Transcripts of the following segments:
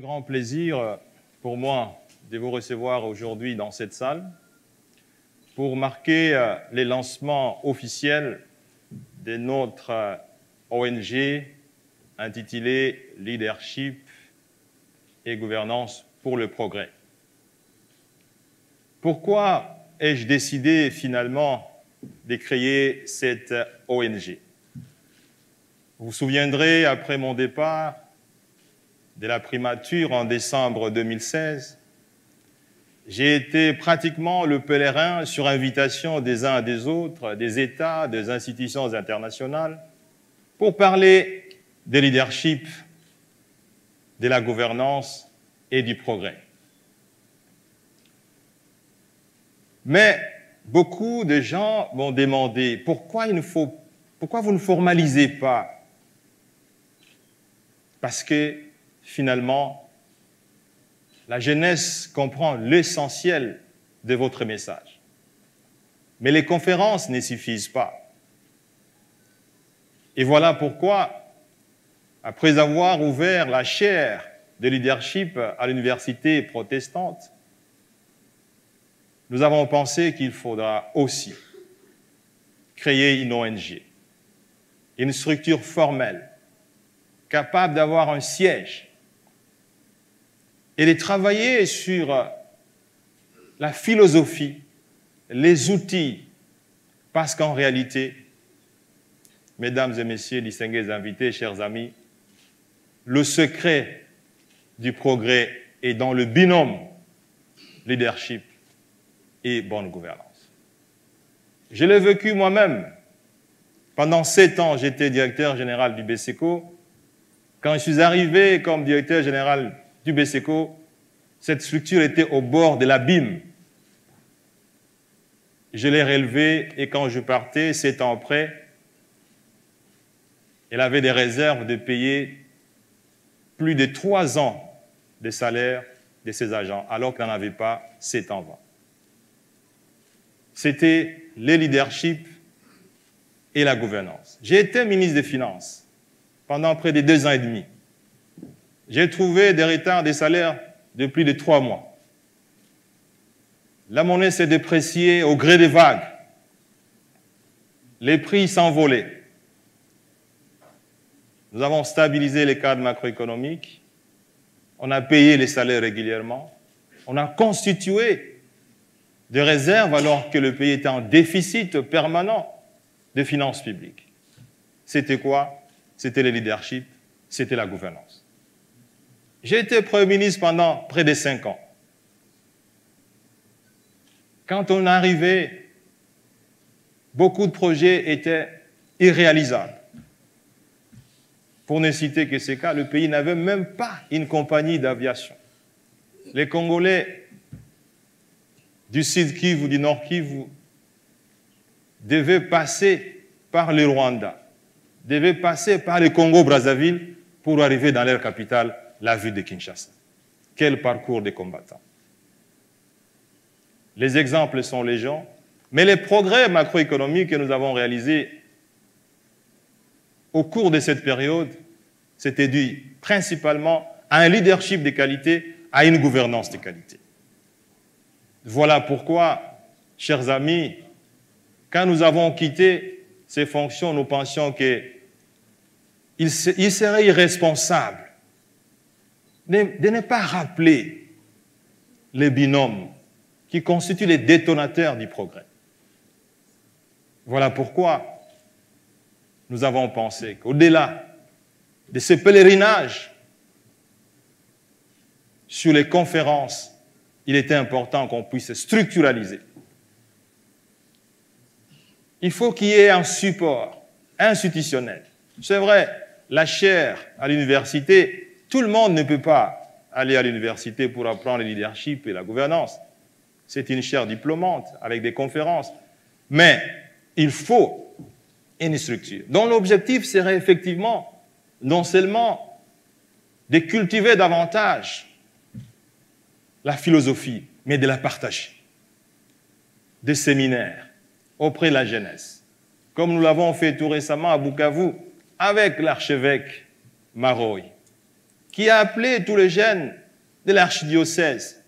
grand plaisir pour moi de vous recevoir aujourd'hui dans cette salle pour marquer les lancements officiels de notre ONG intitulée Leadership et Gouvernance pour le Progrès. Pourquoi ai-je décidé finalement de créer cette ONG? Vous vous souviendrez, après mon départ de la primature en décembre 2016, j'ai été pratiquement le pèlerin sur invitation des uns et des autres, des États, des institutions internationales, pour parler des leadership, de la gouvernance et du progrès. Mais beaucoup de gens m'ont demandé pourquoi vous ne formalisez pas? Parce que finalement, la jeunesse comprend l'essentiel de votre message. Mais les conférences ne suffisent pas. Et voilà pourquoi, après avoir ouvert la chaire de leadership à l'université protestante, nous avons pensé qu'il faudra aussi créer une ONG, une structure formelle, capable d'avoir un siège et de travailler sur la philosophie, les outils, parce qu'en réalité, mesdames et messieurs, distingués invités, chers amis, le secret du progrès est dans le binôme leadership et bonne gouvernance. Je l'ai vécu moi-même. Pendant 7 ans, j'étais directeur général du BCECO. Quand je suis arrivé comme directeur général du BCECO, cette structure était au bord de l'abîme. Je l'ai relevée et quand je partais, 7 ans après, elle avait des réserves de payer plus de 3 ans de salaire de ses agents, alors qu'elle n'en avait pas 7 ans avant. C'était le leadership et la gouvernance. J'ai été ministre des Finances pendant près de 2 ans et demi. J'ai trouvé des retards des salaires de plus de 3 mois. La monnaie s'est dépréciée au gré des vagues. Les prix s'envolaient. Nous avons stabilisé les cadres macroéconomiques. On a payé les salaires régulièrement. On a constitué des réserves alors que le pays était en déficit permanent de finances publiques. C'était quoi? C'était le leadership, c'était la gouvernance. J'ai été Premier ministre pendant près de 5 ans. Quand on arrivait, beaucoup de projets étaient irréalisables. Pour ne citer que ces cas, le pays n'avait même pas une compagnie d'aviation. Les Congolais du Sud Kivu, du Nord Kivu, devaient passer par le Rwanda, devaient passer par le Congo-Brazzaville pour arriver dans leur capitale, la ville de Kinshasa. Quel parcours de combattants. Les exemples sont légion, mais les progrès macroéconomiques que nous avons réalisés au cours de cette période s'étaient dus principalement à un leadership de qualité, à une gouvernance de qualité. Voilà pourquoi, chers amis, quand nous avons quitté ces fonctions, nous pensions qu'il serait irresponsable de ne pas rappeler les binômes qui constituent les détonateurs du progrès. Voilà pourquoi nous avons pensé qu'au-delà de ce pèlerinage sur les conférences, il était important qu'on puisse structuraliser. Il faut qu'il y ait un support institutionnel. C'est vrai, la chaire à l'université, tout le monde ne peut pas aller à l'université pour apprendre le leadership et la gouvernance. C'est une chaire diplômante avec des conférences. Mais il faut une structure dont l'objectif serait effectivement non seulement de cultiver davantage la philosophie, mais de la partager. Des séminaires auprès de la jeunesse, comme nous l'avons fait tout récemment à Bukavu avec l'archevêque Maroy. qui a appelé tous les jeunes de l'archidiocèse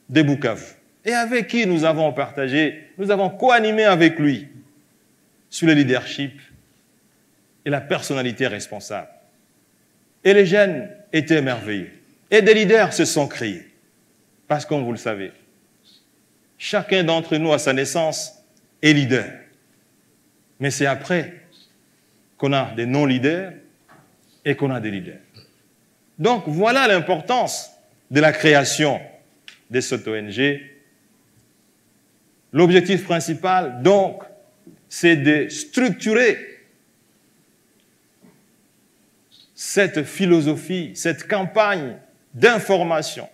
de Bukavu et avec qui nous avons partagé, nous avons co-animé avec lui sur le leadership et la personnalité responsable. Et les jeunes étaient émerveillés. Et des leaders se sont créés. Parce que, comme vous le savez, chacun d'entre nous, à sa naissance, est leader. Mais c'est après qu'on a des non-leaders et qu'on a des leaders. Donc, voilà l'importance de la création de cette ONG. L'objectif principal, donc, c'est de structurer cette philosophie, cette campagne d'information,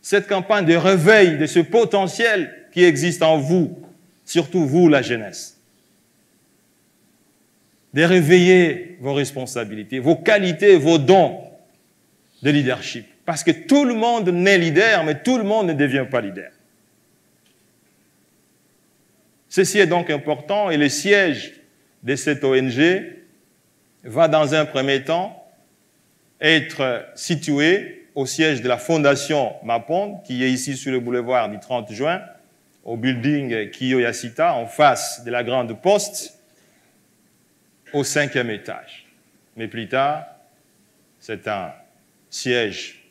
cette campagne de réveil de ce potentiel qui existe en vous, surtout vous, la jeunesse. De réveiller vos responsabilités, vos qualités, vos dons de leadership. Parce que tout le monde naît leader, mais tout le monde ne devient pas leader. Ceci est donc important et le siège de cette ONG va dans un premier temps être situé au siège de la Fondation Mapon, qui est ici sur le boulevard du 30 juin, au building Kiyoyasita, en face de la Grande Poste, au 5e étage. Mais plus tard, c'est un siège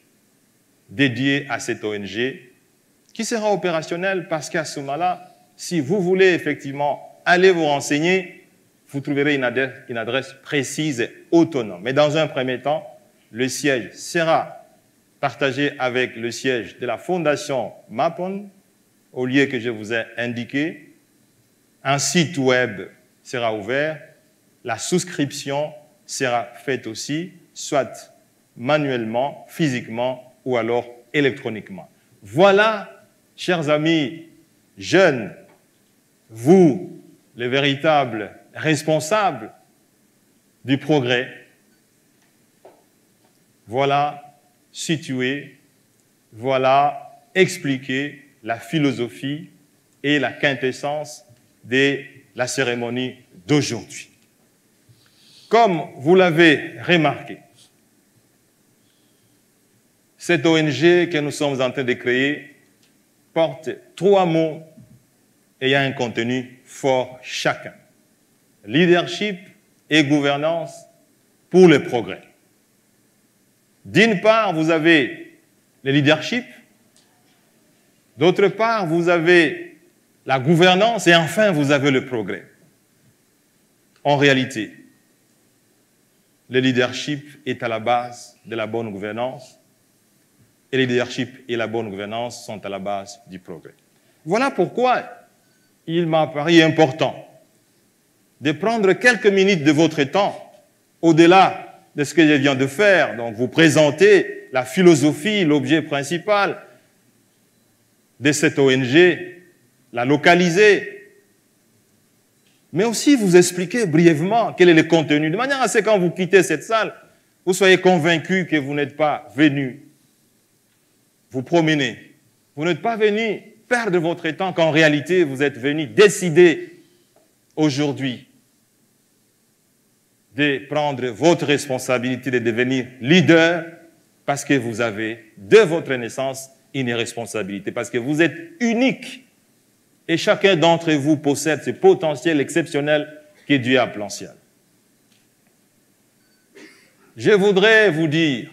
dédié à cette ONG qui sera opérationnel parce qu'à ce moment-là, si vous voulez effectivement aller vous renseigner, vous trouverez une adresse précise et autonome. Mais dans un premier temps, le siège sera partagé avec le siège de la Fondation Mapon, au lieu que je vous ai indiqué. Un site web sera ouvert. La souscription sera faite aussi, soit manuellement, physiquement ou alors électroniquement. Voilà, chers amis jeunes, vous, les véritables responsables du progrès, voilà situé, voilà expliqué la philosophie et la quintessence de la cérémonie d'aujourd'hui. Comme vous l'avez remarqué, cette ONG que nous sommes en train de créer porte 3 mots ayant un contenu fort chacun. Leadership et gouvernance pour le progrès. D'une part, vous avez le leadership. D'autre part, vous avez la gouvernance. Et enfin, vous avez le progrès. En réalité, le leadership est à la base de la bonne gouvernance. Et le leadership et la bonne gouvernance sont à la base du progrès. Voilà pourquoi il m'a paru important de prendre quelques minutes de votre temps, au-delà de ce que je viens de faire, donc vous présenter la philosophie, l'objet principal de cette ONG, la localiser, mais aussi vous expliquer brièvement quel est le contenu, de manière à ce que quand vous quittez cette salle, vous soyez convaincus que vous n'êtes pas venu vous promener, vous n'êtes pas venu perdre votre temps, qu'en réalité, vous êtes venu décider aujourd'hui de prendre votre responsabilité de devenir leader parce que vous avez, de votre naissance, une responsabilité, parce que vous êtes unique et chacun d'entre vous possède ce potentiel exceptionnel que Dieu a plan ciel. Je voudrais vous dire,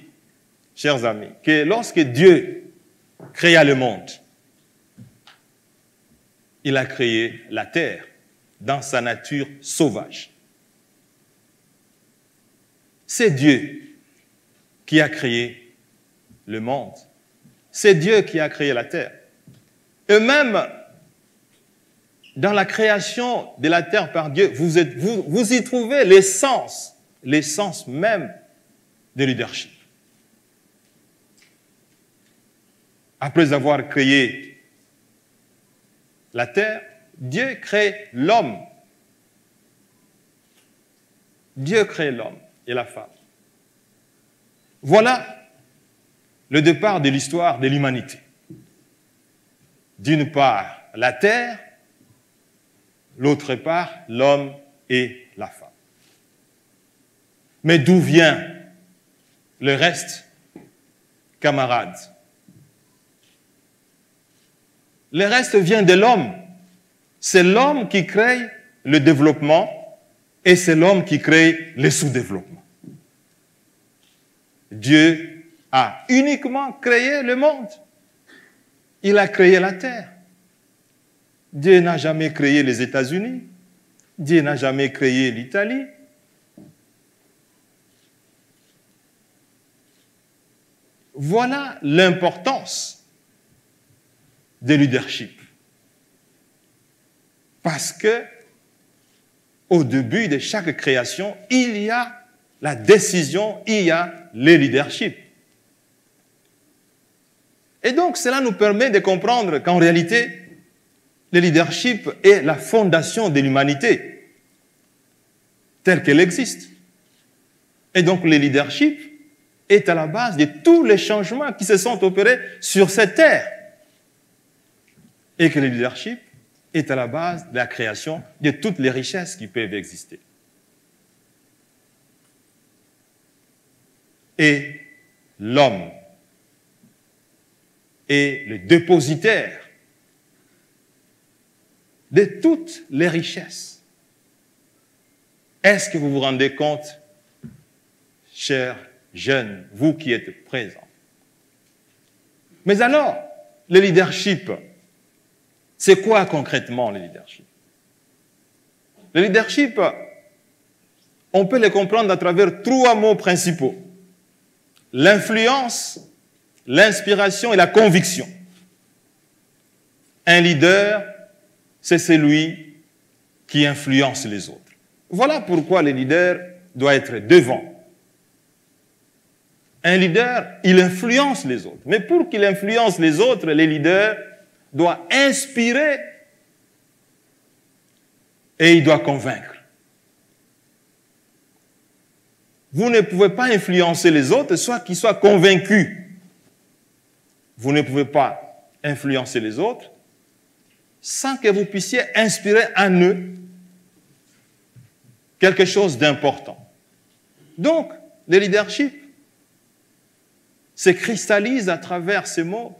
chers amis, que lorsque Dieu créa le monde, il a créé la terre dans sa nature sauvage. C'est Dieu qui a créé le monde. C'est Dieu qui a créé la terre. Et même dans la création de la terre par Dieu, vous y trouvez l'essence même de leadership. Après avoir créé la terre, Dieu crée l'homme. Dieu crée l'homme et la femme. Voilà le départ de l'histoire de l'humanité. D'une part, la terre, l'autre part, l'homme et la femme. Mais d'où vient le reste, camarades. Le reste vient de l'homme. C'est l'homme qui crée le développement et c'est l'homme qui crée le sous-développement. Dieu a uniquement créé le monde. Il a créé la terre. Dieu n'a jamais créé les États-Unis. Dieu n'a jamais créé l'Italie. Voilà l'importance du leadership. Parce que au début de chaque création, il y a la décision, il y a le leadership. Et donc, cela nous permet de comprendre qu'en réalité, le leadership est la fondation de l'humanité, telle qu'elle existe. Et donc, le leadership est à la base de tous les changements qui se sont opérés sur cette terre. Et que le leadership est à la base de la création de toutes les richesses qui peuvent exister. Et l'homme est le dépositaire de toutes les richesses. Est-ce que vous vous rendez compte, chers jeunes, vous qui êtes présents? Mais alors, le leadership, c'est quoi concrètement le leadership? Le leadership, on peut le comprendre à travers trois mots principaux. L'influence, l'inspiration et la conviction. Un leader, c'est celui qui influence les autres. Voilà pourquoi le leader doit être devant. Un leader, il influence les autres. Mais pour qu'il influence les autres, le leader doit inspirer et il doit convaincre. Vous ne pouvez pas influencer les autres, soit qu'ils soient convaincus. Vous ne pouvez pas influencer les autres sans que vous puissiez inspirer en eux quelque chose d'important. Donc, le leadership se cristallise à travers ces mots.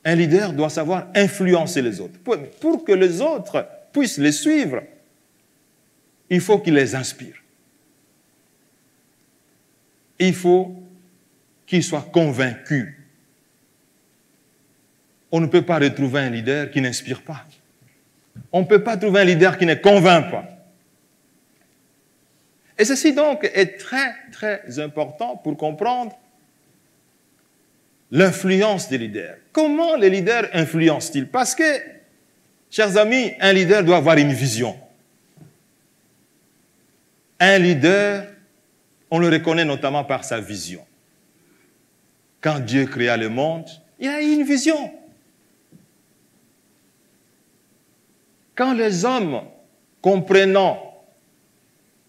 Un leader doit savoir influencer les autres. Pour que les autres puissent les suivre, il faut qu'il les inspire. Il faut qu'ils soient convaincus. On ne peut pas retrouver un leader qui n'inspire pas. On ne peut pas trouver un leader qui ne convainc pas. Et ceci donc est très, très important pour comprendre l'influence des leaders. Comment les leaders influencent-ils? Parce que, chers amis, un leader doit avoir une vision. Un leader, on le reconnaît notamment par sa vision. Quand Dieu créa le monde, il a eu une vision. Quand les hommes, comprenant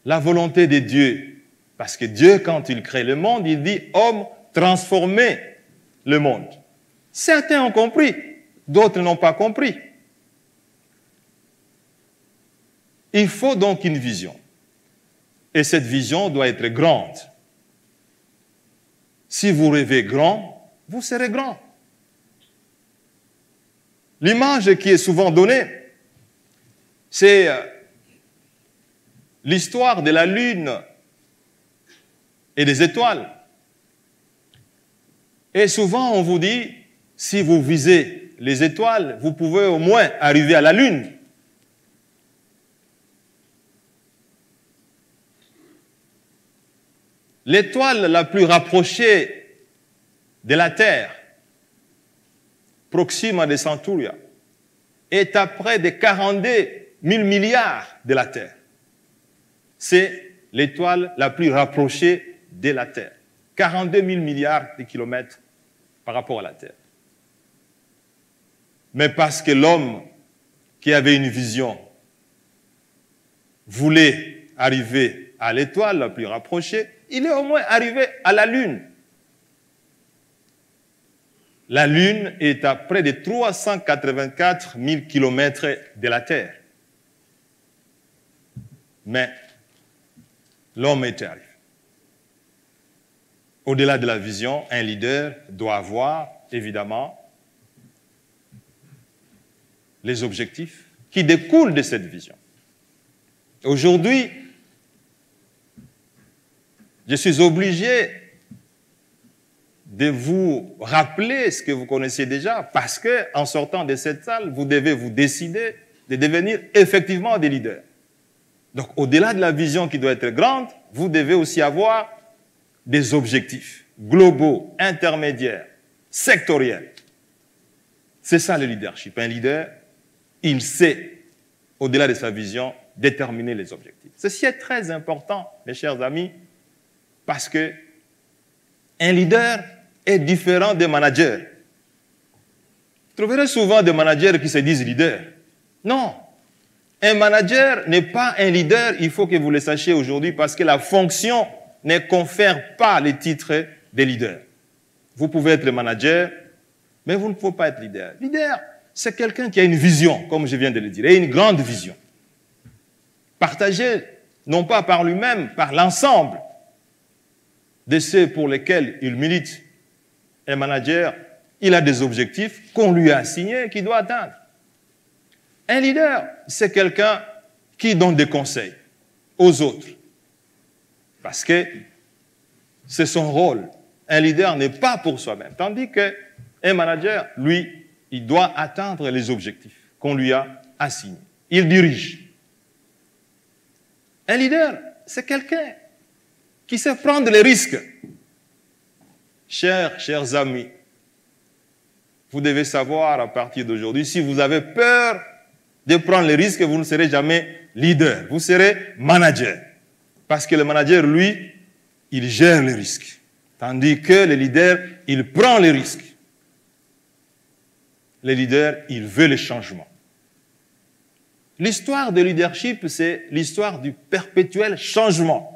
la volonté de Dieu, parce que Dieu, quand il crée le monde, il dit « homme, transformez le monde ». Certains ont compris, d'autres n'ont pas compris. Il faut donc une vision. Et cette vision doit être grande. Si vous rêvez grand, vous serez grand. L'image qui est souvent donnée, c'est l'histoire de la Lune et des étoiles. Et souvent, on vous dit, si vous visez les étoiles, vous pouvez au moins arriver à la Lune. L'étoile la plus rapprochée de la Terre, Proxima de Centauria, est à près de 42 000 milliards de la Terre. C'est l'étoile la plus rapprochée de la Terre. 42 000 milliards de kilomètres par rapport à la Terre. Mais parce que l'homme qui avait une vision voulait arriver à l'étoile la plus rapprochée, il est au moins arrivé à la Lune. La Lune est à près de 384 000 kilomètres de la Terre. Mais l'homme est arrivé. Au-delà de la vision, un leader doit avoir, évidemment, les objectifs qui découlent de cette vision. Aujourd'hui, je suis obligé de vous rappeler ce que vous connaissez déjà, parce qu'en sortant de cette salle, vous devez vous décider de devenir effectivement des leaders. Donc, au-delà de la vision qui doit être grande, vous devez aussi avoir des objectifs globaux, intermédiaires, sectoriels. C'est ça le leadership. Un leader, il sait, au-delà de sa vision, déterminer les objectifs. Ceci est très important, mes chers amis, parce que un leader est différent des managers. Vous trouverez souvent des managers qui se disent leaders. Non. Un manager n'est pas un leader, il faut que vous le sachiez aujourd'hui, parce que la fonction ne confère pas le titre de leader. Vous pouvez être le manager, mais vous ne pouvez pas être leader. Leader, c'est quelqu'un qui a une vision, comme je viens de le dire, et une grande vision. Partagée, non pas par lui-même, par l'ensemble de ceux pour lesquels il milite. Un manager, il a des objectifs qu'on lui a assignés, qu'il doit atteindre. Un leader, c'est quelqu'un qui donne des conseils aux autres. Parce que c'est son rôle. Un leader n'est pas pour soi-même. Tandis qu'un manager, lui, il doit atteindre les objectifs qu'on lui a assignés. Il dirige. Un leader, c'est quelqu'un qui sait prendre les risques. Chers amis, vous devez savoir à partir d'aujourd'hui, si vous avez peur de prendre les risques, vous ne serez jamais leader, vous serez manager. Parce que le manager, lui, il gère les risques. Tandis que le leader, il prend les risques. Le leader, il veut le changement. L'histoire de leadership, c'est l'histoire du perpétuel changement.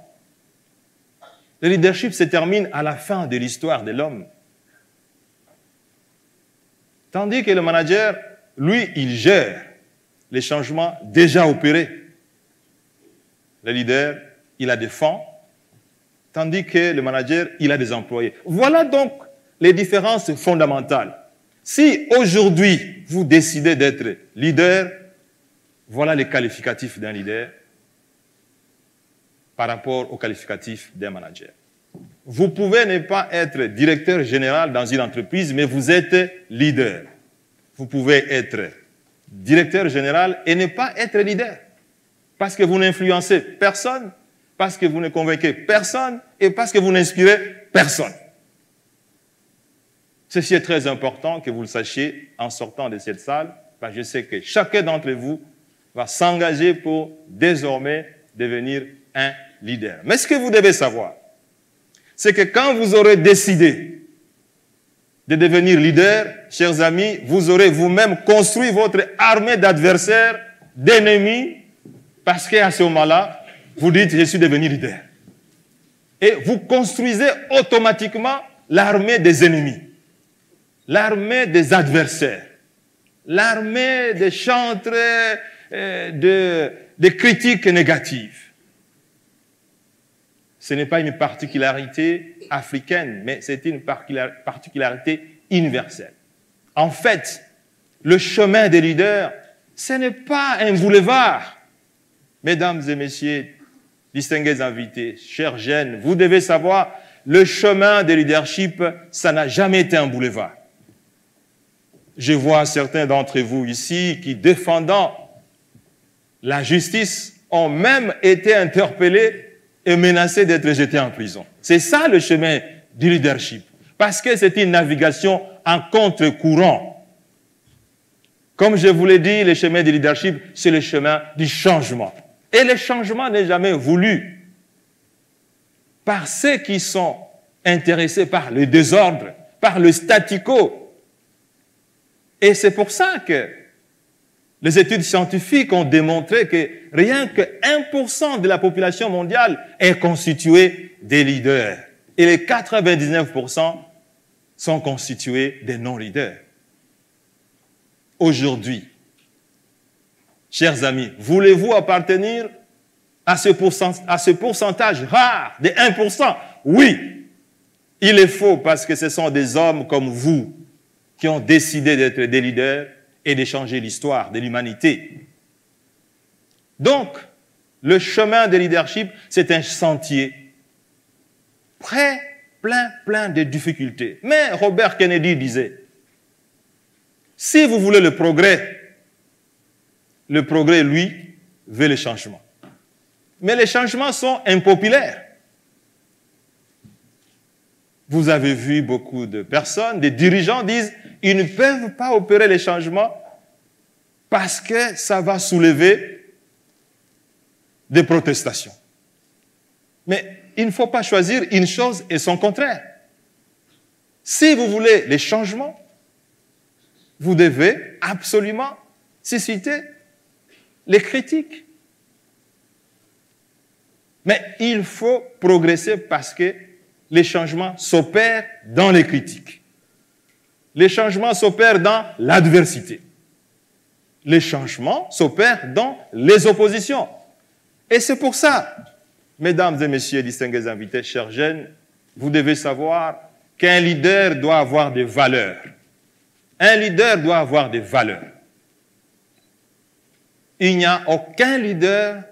Le leadership se termine à la fin de l'histoire de l'homme. Tandis que le manager, lui, il gère les changements déjà opérés. Le leader, il a des fonds, tandis que le manager, il a des employés. Voilà donc les différences fondamentales. Si aujourd'hui, vous décidez d'être leader, voilà les qualificatifs d'un leader par rapport aux qualificatifs d'un manager. Vous pouvez ne pas être directeur général dans une entreprise, mais vous êtes leader. Vous pouvez être directeur général et ne pas être leader. Parce que vous n'influencez personne, parce que vous ne convainquez personne et parce que vous n'inspirez personne. Ceci est très important que vous le sachiez en sortant de cette salle, parce que je sais que chacun d'entre vous va s'engager pour désormais devenir un leader. Mais ce que vous devez savoir, c'est que quand vous aurez décidé de devenir leader, chers amis, vous aurez vous-même construit votre armée d'adversaires, d'ennemis, parce qu'à ce moment-là, vous dites, je suis devenu leader. Et vous construisez automatiquement l'armée des ennemis, l'armée des adversaires, l'armée des chantres, des critiques négatives. Ce n'est pas une particularité africaine, mais c'est une particularité universelle. En fait, le chemin des leaders, ce n'est pas un boulevard. Mesdames et messieurs, distingués invités, chers jeunes, vous devez savoir, le chemin de leadership, ça n'a jamais été un boulevard. Je vois certains d'entre vous ici qui, défendant la justice, ont même été interpellés et menacés d'être jetés en prison. C'est ça le chemin du leadership. Parce que c'est une navigation en contre-courant. Comme je vous l'ai dit, le chemin du leadership, c'est le chemin du changement. Et le changement n'est jamais voulu par ceux qui sont intéressés par le désordre, par le statu quo. Et c'est pour ça que les études scientifiques ont démontré que rien que 1% de la population mondiale est constituée des leaders. Et les 99% sont constitués des non-leaders. Aujourd'hui, chers amis, voulez-vous appartenir à ce pourcentage rare des 1%? Oui. Il est faux parce que ce sont des hommes comme vous qui ont décidé d'être des leaders et de changer l'histoire de l'humanité. Donc, le chemin de leadership, c'est un sentier plein de difficultés. Mais Robert Kennedy disait, si vous voulez le progrès, lui, veut le changement. Mais les changements sont impopulaires. Vous avez vu beaucoup de personnes, des dirigeants disent, ils ne peuvent pas opérer les changements parce que ça va soulever des protestations. Mais il ne faut pas choisir une chose et son contraire. Si vous voulez les changements, vous devez absolument susciter les critiques. Mais il faut progresser parce que les changements s'opèrent dans les critiques. Les changements s'opèrent dans l'adversité. Les changements s'opèrent dans les oppositions. Et c'est pour ça, mesdames et messieurs, distingués invités, chers jeunes, vous devez savoir qu'un leader doit avoir des valeurs. Un leader doit avoir des valeurs. Il n'y a aucun leader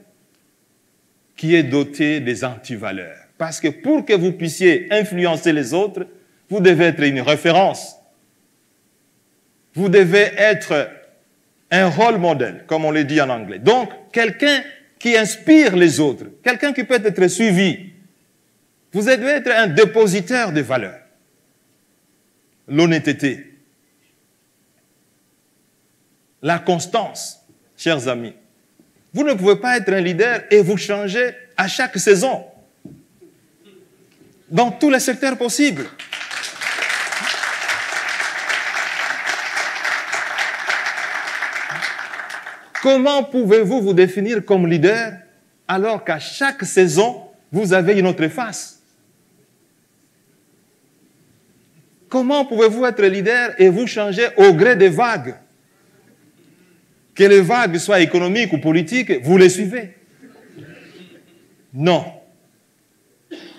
qui est doté des antivaleurs. Parce que pour que vous puissiez influencer les autres, vous devez être une référence. Vous devez être un rôle modèle, comme on le dit en anglais. Donc, quelqu'un qui inspire les autres, quelqu'un qui peut être suivi. Vous devez être un dépositaire de valeurs. L'honnêteté, la constance, chers amis. Vous ne pouvez pas être un leader et vous changer à chaque saison, dans tous les secteurs possibles. Comment pouvez-vous vous définir comme leader alors qu'à chaque saison, vous avez une autre face? Comment pouvez-vous être leader et vous changer au gré des vagues? Que les vagues soient économiques ou politiques, vous les suivez? Non.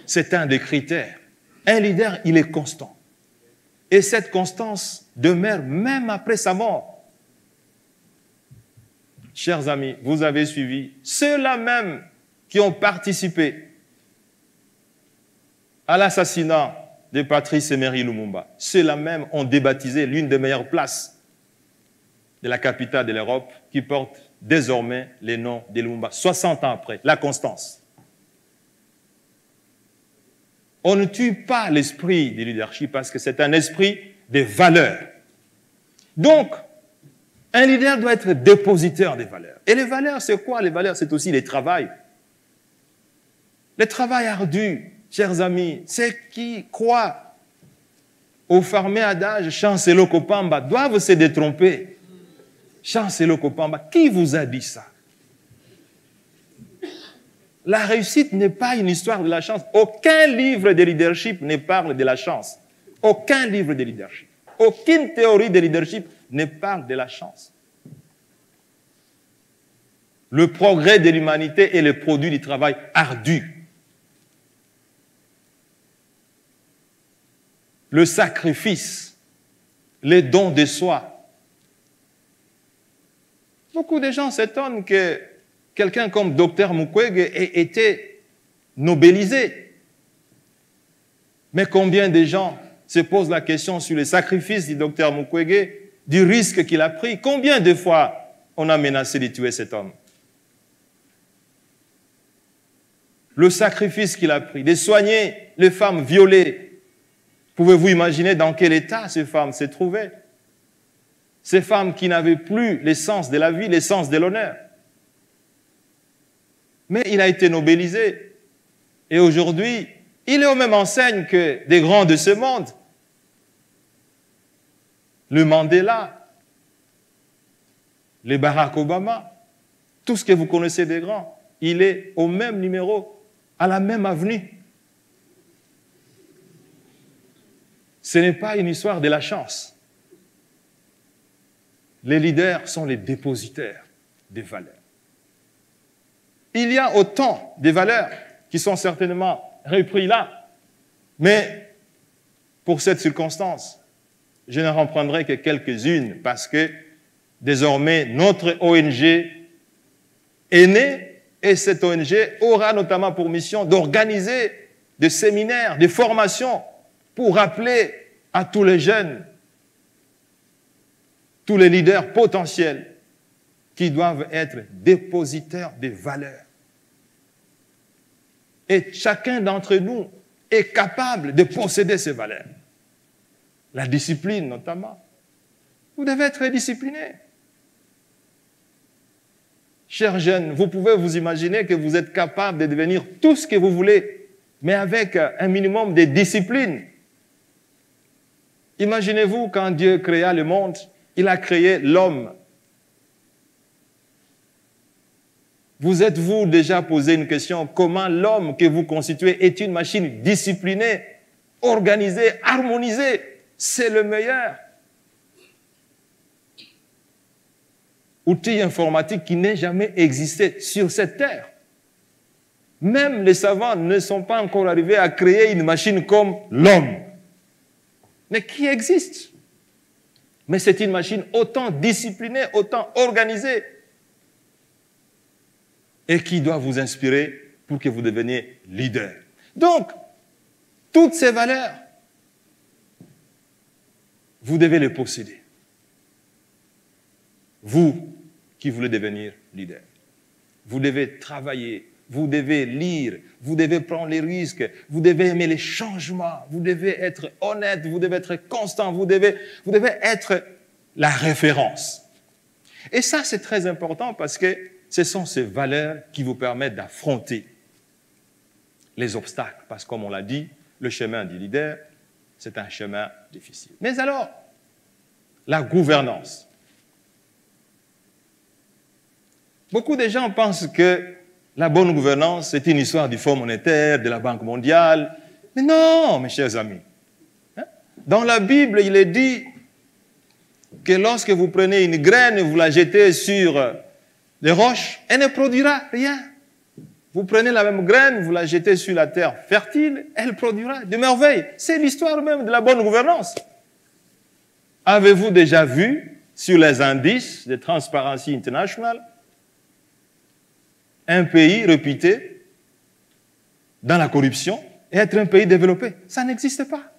C'est un des critères. Un leader, il est constant. Et cette constance demeure même après sa mort. Chers amis, vous avez suivi ceux-là même qui ont participé à l'assassinat de Patrice Emery Lumumba. Ceux-là même ont débaptisé l'une des meilleures places de la capitale de l'Europe qui porte désormais le nom de Lumumba. 60 ans après, la constance. On ne tue pas l'esprit du leadership parce que c'est un esprit de valeurs. Donc, un leader doit être dépositaire des valeurs. Et les valeurs, c'est quoi? Les valeurs, c'est aussi le travail. Le travail ardu, chers amis, ceux qui croient au fameux adage Chancelo Kopamba doivent se détromper. Chancelo Kopamba, qui vous a dit ça? La réussite n'est pas une histoire de la chance. Aucun livre de leadership ne parle de la chance. Aucun livre de leadership. Aucune théorie de leadership ne parle de la chance. Le progrès de l'humanité est le produit du travail ardu. Le sacrifice, les dons de soi. Beaucoup de gens s'étonnent que quelqu'un comme Dr Mukwege ait été nobelisé. Mais combien de gens se posent la question sur le sacrifice du Dr Mukwege, du risque qu'il a pris? Combien de fois on a menacé de tuer cet homme? Le sacrifice qu'il a pris, de soigner les femmes violées. Pouvez-vous imaginer dans quel état ces femmes se trouvaient? Ces femmes qui n'avaient plus l'essence de la vie, l'essence de l'honneur. Mais il a été nobelisé. Et aujourd'hui, il est aux mêmes enseignes que des grands de ce monde. Le Mandela, le Barack Obama, tout ce que vous connaissez des grands, il est au même numéro, à la même avenue. Ce n'est pas une histoire de la chance. Les leaders sont les dépositaires des valeurs. Il y a autant de valeurs qui sont certainement reprises là, mais pour cette circonstance. Je n'en reprendrai que quelques-unes parce que désormais notre ONG est née et cette ONG aura notamment pour mission d'organiser des séminaires, des formations pour rappeler à tous les jeunes, tous les leaders potentiels qui doivent être dépositaires des valeurs. Et chacun d'entre nous est capable de posséder ces valeurs. La discipline notamment. Vous devez être discipliné. Chers jeunes, vous pouvez vous imaginer que vous êtes capable de devenir tout ce que vous voulez, mais avec un minimum de discipline. Imaginez-vous quand Dieu créa le monde, il a créé l'homme. Vous êtes-vous déjà posé une question, comment l'homme que vous constituez est une machine disciplinée, organisée, harmonisée? C'est le meilleur outil informatique qui n'ait jamais existé sur cette terre. Même les savants ne sont pas encore arrivés à créer une machine comme l'homme, mais qui existe. Mais c'est une machine autant disciplinée, autant organisée, et qui doit vous inspirer pour que vous deveniez leader. Donc, toutes ces valeurs, vous devez les posséder. Vous qui voulez devenir leader. Vous devez travailler, vous devez lire, vous devez prendre les risques, vous devez aimer les changements, vous devez être honnête, vous devez être constant, vous devez être la référence. Et ça, c'est très important parce que ce sont ces valeurs qui vous permettent d'affronter les obstacles. Parce que, comme on l'a dit, le chemin du leader, c'est un chemin difficile. Mais alors, la gouvernance. Beaucoup de gens pensent que la bonne gouvernance, c'est une histoire du Fonds monétaire, de la Banque mondiale. Mais non, mes chers amis. Dans la Bible, il est dit que lorsque vous prenez une graine et vous la jetez sur les roches, elle ne produira rien. Vous prenez la même graine, vous la jetez sur la terre fertile, elle produira de merveilles. C'est l'histoire même de la bonne gouvernance. Avez-vous déjà vu sur les indices de Transparency International un pays réputé dans la corruption et être un pays développé? Ça n'existe pas.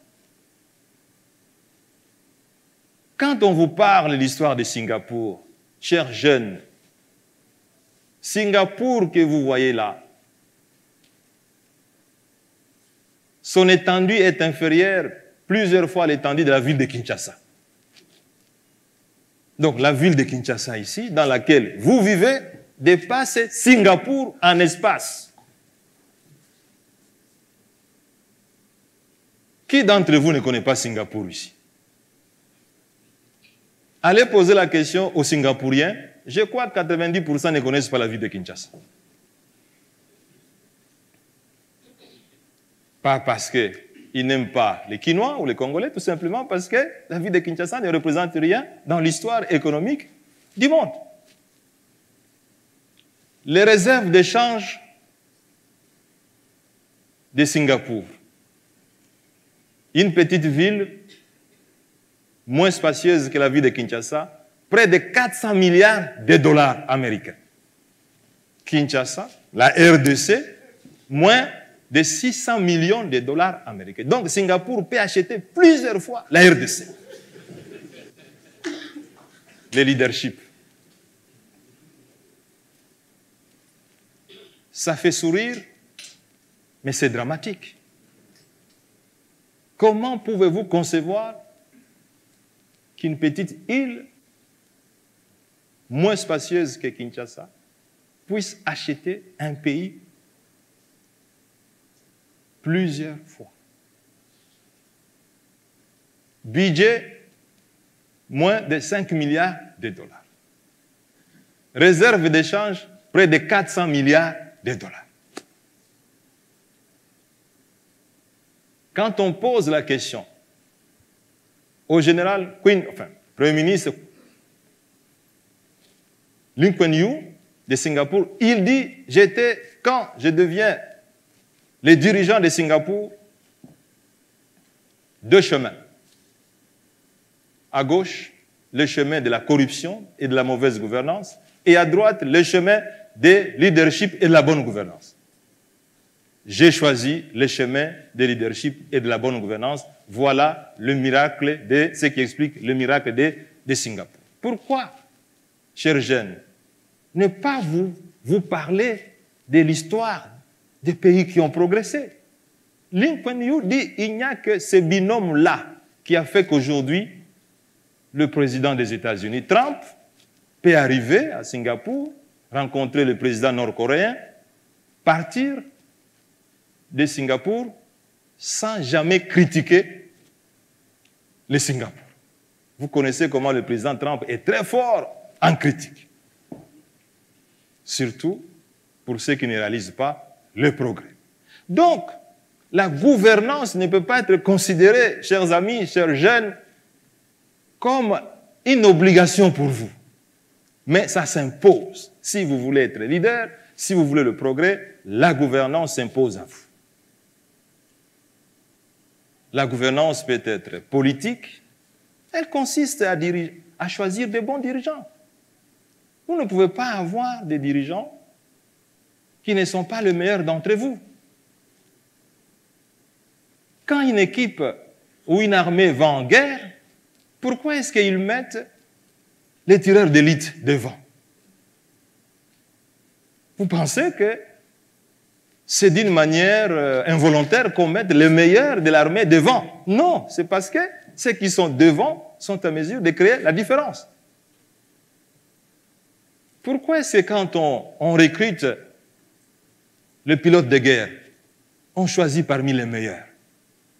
Quand on vous parle de l'histoire de Singapour, chers jeunes, Singapour que vous voyez là, son étendue est inférieure plusieurs fois à l'étendue de la ville de Kinshasa. Donc la ville de Kinshasa ici, dans laquelle vous vivez, dépasse Singapour en espace. Qui d'entre vous ne connaît pas Singapour ici? Allez poser la question aux Singapouriens. Je crois que 90% ne connaissent pas la ville de Kinshasa. Pas parce qu'ils n'aiment pas les Quinois ou les Congolais, tout simplement parce que la ville de Kinshasa ne représente rien dans l'histoire économique du monde. Les réserves d'échange de Singapour, une petite ville moins spacieuse que la ville de Kinshasa, près de 400 milliards de dollars américains. Kinshasa, la RDC, moins de 600 millions de dollars américains. Donc Singapour peut acheter plusieurs fois la RDC. Le leadership. Ça fait sourire, mais c'est dramatique. Comment pouvez-vous concevoir qu'une petite île moins spacieuse que Kinshasa puisse acheter un pays plusieurs fois? Budget, moins de 5 milliards de dollars. Réserve d'échange, près de 400 milliards de dollars. Quand on pose la question au général Premier ministre Lee Kuan Yew de Singapour, il dit, quand je deviens le dirigeant de Singapour, deux chemins. À gauche, le chemin de la corruption et de la mauvaise gouvernance, et à droite, le chemin du leadership et de la bonne gouvernance. J'ai choisi le chemin du leadership et de la bonne gouvernance. Voilà le miracle de ce qui explique le miracle de Singapour. Pourquoi, chers jeunes, ne pas vous parler de l'histoire des pays qui ont progressé? Lee Kuan Yew dit qu'il n'y a que ce binôme-là qui a fait qu'aujourd'hui, le président des États-Unis, Trump, peut arriver à Singapour, rencontrer le président nord-coréen, partir de Singapour sans jamais critiquer le Singapour. Vous connaissez comment le président Trump est très fort en critique. Surtout pour ceux qui ne réalisent pas le progrès. Donc, la gouvernance ne peut pas être considérée, chers amis, chers jeunes, comme une obligation pour vous. Mais ça s'impose. Si vous voulez être leader, si vous voulez le progrès, la gouvernance s'impose à vous. La gouvernance peut être politique. Elle consiste à choisir des bons dirigeants. Vous ne pouvez pas avoir des dirigeants qui ne sont pas les meilleurs d'entre vous. Quand une équipe ou une armée va en guerre, pourquoi est-ce qu'ils mettent les tireurs d'élite devant? Vous pensez que c'est d'une manière involontaire qu'on mette les meilleurs de l'armée devant? Non, c'est parce que ceux qui sont devant sont en mesure de créer la différence. Pourquoi est-ce que quand on recrute le pilote de guerre, on choisit parmi les meilleurs?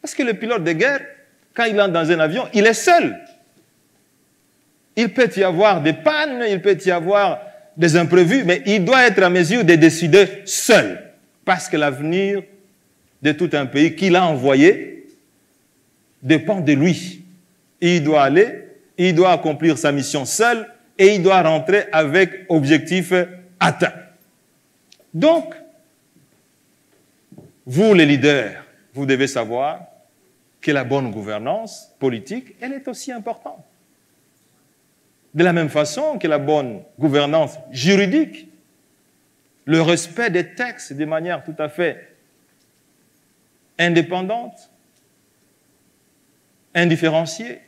Parce que le pilote de guerre, quand il entre dans un avion, il est seul. Il peut y avoir des pannes, il peut y avoir des imprévus, mais il doit être en mesure de décider seul. Parce que l'avenir de tout un pays qu'il a envoyé dépend de lui. Il doit aller, il doit accomplir sa mission seul et il doit rentrer avec objectif atteint. Donc, vous les leaders, vous devez savoir que la bonne gouvernance politique, elle est aussi importante. De la même façon que la bonne gouvernance juridique, le respect des textes de manière tout à fait indépendante, indifférenciée,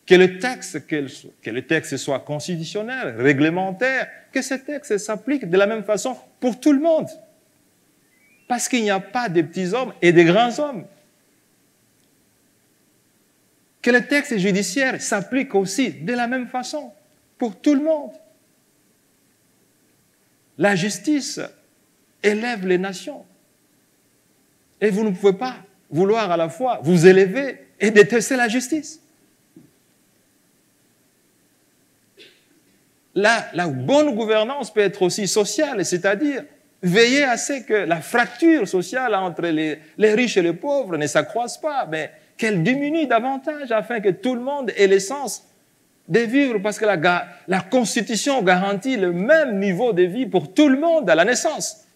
que le texte soit constitutionnel, réglementaire, que ce texte s'applique de la même façon pour tout le monde. Parce qu'il n'y a pas de petits hommes et de grands hommes. Que le texte judiciaire s'applique aussi de la même façon pour tout le monde. La justice élève les nations. Et vous ne pouvez pas vouloir à la fois vous élever et détester la justice. La bonne gouvernance peut être aussi sociale, c'est-à-dire veiller à ce que la fracture sociale entre les riches et les pauvres ne s'accroisse pas, mais qu'elle diminue davantage afin que tout le monde ait l'essence de vivre, parce que la Constitution garantit le même niveau de vie pour tout le monde à la naissance.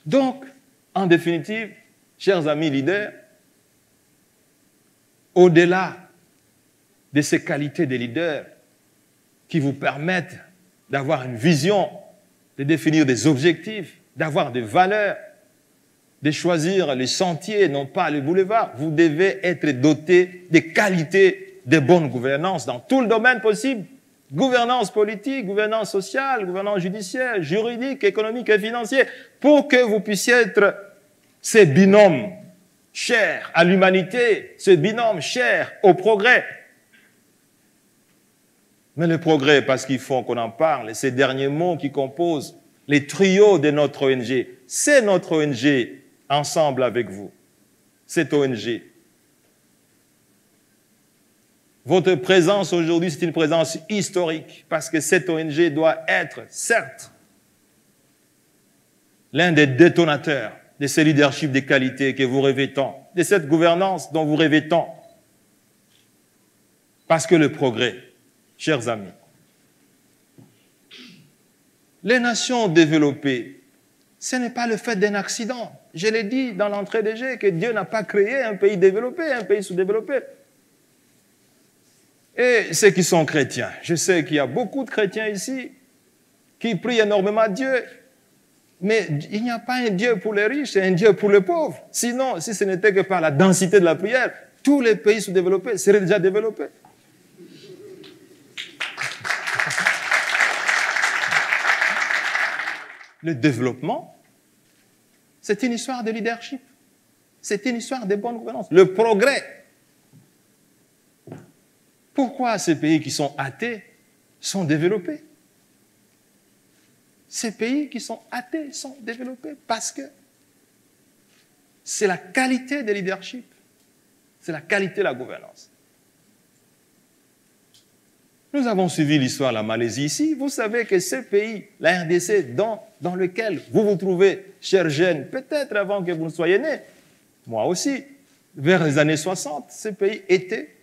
Donc, en définitive, chers amis leaders, au-delà de ces qualités de leaders qui vous permettent d'avoir une vision, de définir des objectifs, d'avoir des valeurs, de choisir les sentiers, non pas les boulevards, vous devez être doté des qualités de bonne gouvernance dans tout le domaine possible. Gouvernance politique, gouvernance sociale, gouvernance judiciaire, juridique, économique et financière, pour que vous puissiez être ces binômes chers à l'humanité, ce binôme cher au progrès. Mais le progrès, parce qu'il faut qu'on en parle, ces derniers mots qui composent les trios de notre ONG, c'est notre ONG ensemble avec vous, cette ONG. Votre présence aujourd'hui, c'est une présence historique, parce que cette ONG doit être, certes, l'un des détonateurs de ce leadership de qualité que vous rêvez tant, de cette gouvernance dont vous rêvez tant. Parce que le progrès, chers amis, les nations développées Ce n'est pas le fait d'un accident. Je l'ai dit dans l'entrée des jeux que Dieu n'a pas créé un pays développé, un pays sous-développé. Et ceux qui sont chrétiens, je sais qu'il y a beaucoup de chrétiens ici qui prient énormément à Dieu, mais il n'y a pas un Dieu pour les riches, c'est un Dieu pour les pauvres. Sinon, si ce n'était que par la densité de la prière, tous les pays sous-développés seraient déjà développés. Le développement, c'est une histoire de leadership. C'est une histoire de bonne gouvernance. Le progrès. Pourquoi ces pays qui sont athées sont développés? Ces pays qui sont athées sont développés parce que c'est la qualité de leadership. C'est la qualité de la gouvernance. Nous avons suivi l'histoire de la Malaisie ici. Vous savez que ce pays, la RDC, dans lequel vous vous trouvez, chers jeunes, peut-être avant que vous ne soyez nés, moi aussi, vers les années 60, ce pays était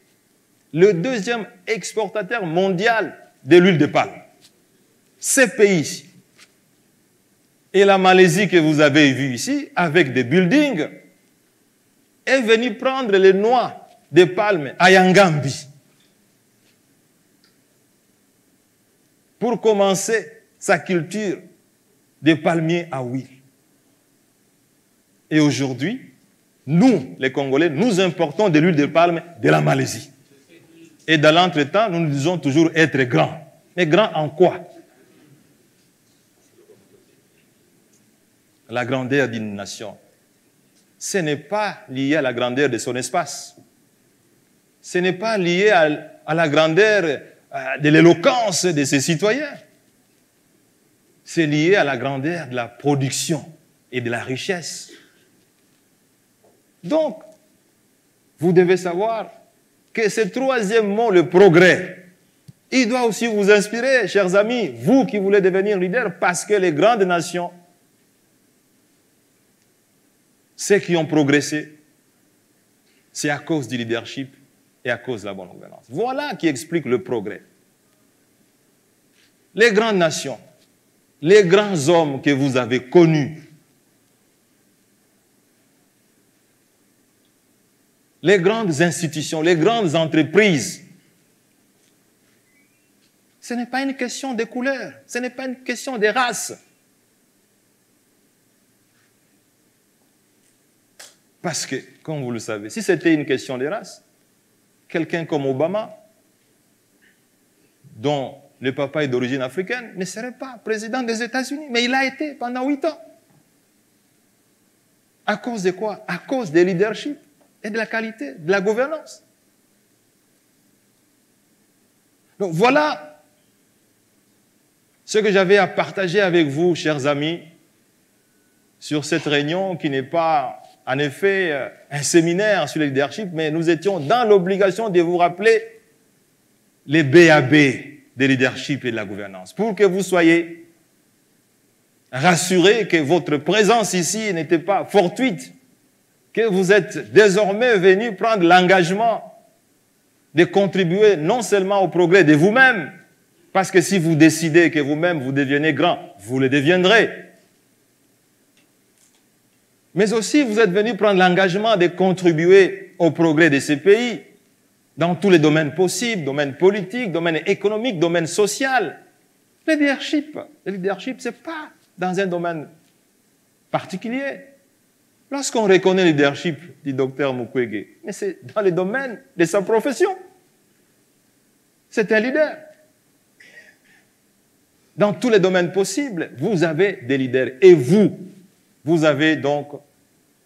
le deuxième exportateur mondial de l'huile de palme. Ce pays-ci. Et la Malaisie que vous avez vue ici, avec des buildings, est venue prendre les noix de palme à Yangambi pour commencer sa culture de palmiers à huile. Et aujourd'hui, nous, les Congolais, nous importons de l'huile de palme de la Malaisie. Et dans l'entretemps, nous nous disons toujours être grands. Mais grands en quoi? La grandeur d'une nation, ce n'est pas lié à la grandeur de son espace. Ce n'est pas lié à la grandeur de l'éloquence de ses citoyens. C'est lié à la grandeur de la production et de la richesse. Donc, vous devez savoir que ce troisième mot, le progrès, il doit aussi vous inspirer, chers amis, vous qui voulez devenir leader, parce que les grandes nations, ceux qui ont progressé, c'est à cause du leadership et à cause de la bonne gouvernance. Voilà qui explique le progrès. Les grandes nations, les grands hommes que vous avez connus, les grandes institutions, les grandes entreprises, ce n'est pas une question de couleur, ce n'est pas une question de race. Parce que, comme vous le savez, si c'était une question de race, quelqu'un comme Obama, dont le papa est d'origine africaine, ne serait pas président des États-Unis. Mais il a été pendant 8 ans. À cause de quoi? À cause du leadership et de la qualité, de la gouvernance. Donc voilà ce que j'avais à partager avec vous, chers amis, sur cette réunion qui n'est pas, en effet, un séminaire sur le leadership, mais nous étions dans l'obligation de vous rappeler les BAB de leadership et de la gouvernance, pour que vous soyez rassurés que votre présence ici n'était pas fortuite, que vous êtes désormais venus prendre l'engagement de contribuer non seulement au progrès de vous-même, parce que si vous décidez que vous-même vous devenez grand, vous le deviendrez. Mais aussi, vous êtes venus prendre l'engagement de contribuer au progrès de ces pays, dans tous les domaines possibles, domaine politique, domaine économique, domaine social. Le leadership, ce n'est pas dans un domaine particulier. Lorsqu'on reconnaît le leadership du docteur Mukwege, mais c'est dans le domaine de sa profession. C'est un leader. Dans tous les domaines possibles, vous avez des leaders. Et vous avez donc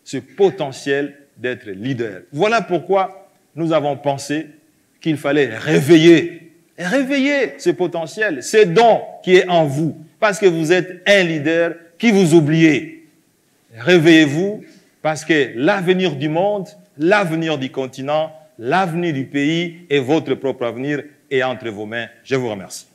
ce potentiel d'être leader. Voilà pourquoi nous avons pensé qu'il fallait réveiller ce potentiel, ce don qui est en vous, parce que vous êtes un leader qui vous oubliez. Réveillez-vous, parce que l'avenir du monde, l'avenir du continent, l'avenir du pays et votre propre avenir est entre vos mains. Je vous remercie.